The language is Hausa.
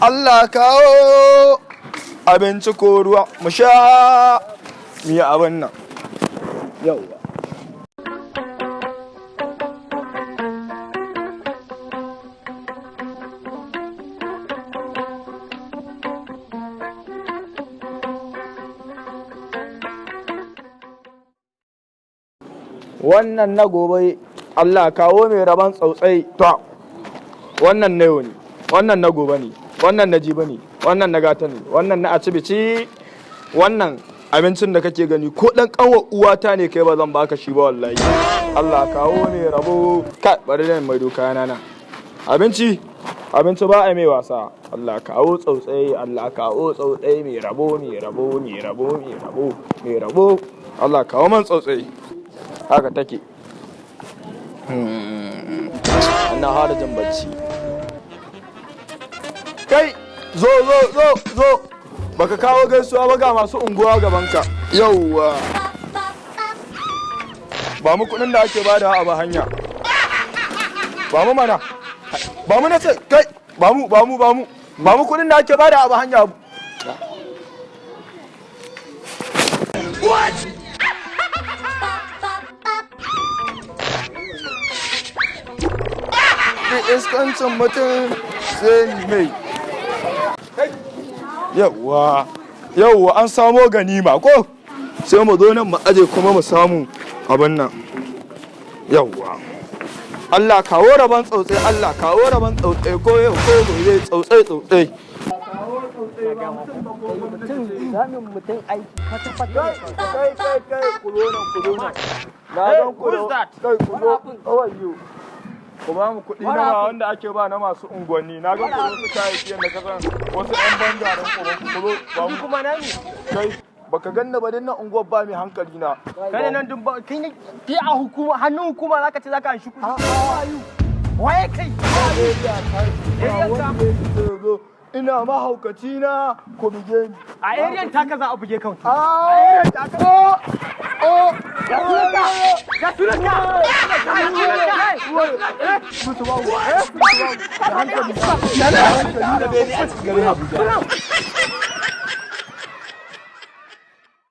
Allah kawo abinci ko ruwa mu sha mu yi abin nan yauwa. Wannan na gobe Allah kawo mai rabon tsautsai to wannan na yau ne, wannan na gobe ne, wannan na jibi ne, wannan na gata ne, wannan na acibici, wannan abincin da kake gani ko dan kanwa uwata ne kai ba zan baka shi ba wallahi. Allah kawo mai rabo kai bari da mai doka yana abinci ba a mai wasa. Allah kawo tsautsai, Allah kawo tsautsai mai rabo mai rabo mai rabo mai rabo mai rabo. Allah kawo man tsautsai haka take. Ina har jin bacci. Kai zo baka kawo gaisuwa ba ga masu unguwa gabanka. Yauwa ba mu kudin da ake bada a ba hanya. Ba mu mana. Ba mu na ce kai ba mu kudin da ake bada a ba hanya. What? Iskancin mutum sai mai yauwa an samo ganima ko sai mu zo nan mu aje kuma mu samu abin nan yauwa. Allah kawo rabon tsautsai, Allah kawo rabon tsautsai ko yau ko gobe tsautsai mutum aiki fata kai kulona na ku ku ba mu kuɗi na wanda ake ba na masu unguwanni. Na ga kuma su kayayyaki yadda ka san wasu ƴan banga don ku ba mu kuma na ne kai baka ganna ba dinnan unguwar ba mai hankali na kai nan dun ba kin yi a hukuma hannun hukuma zaka ce zaka an shi kuɗi waye kai ina mahaukaci na ku bige ni a area taka za a buge kan a area taka ya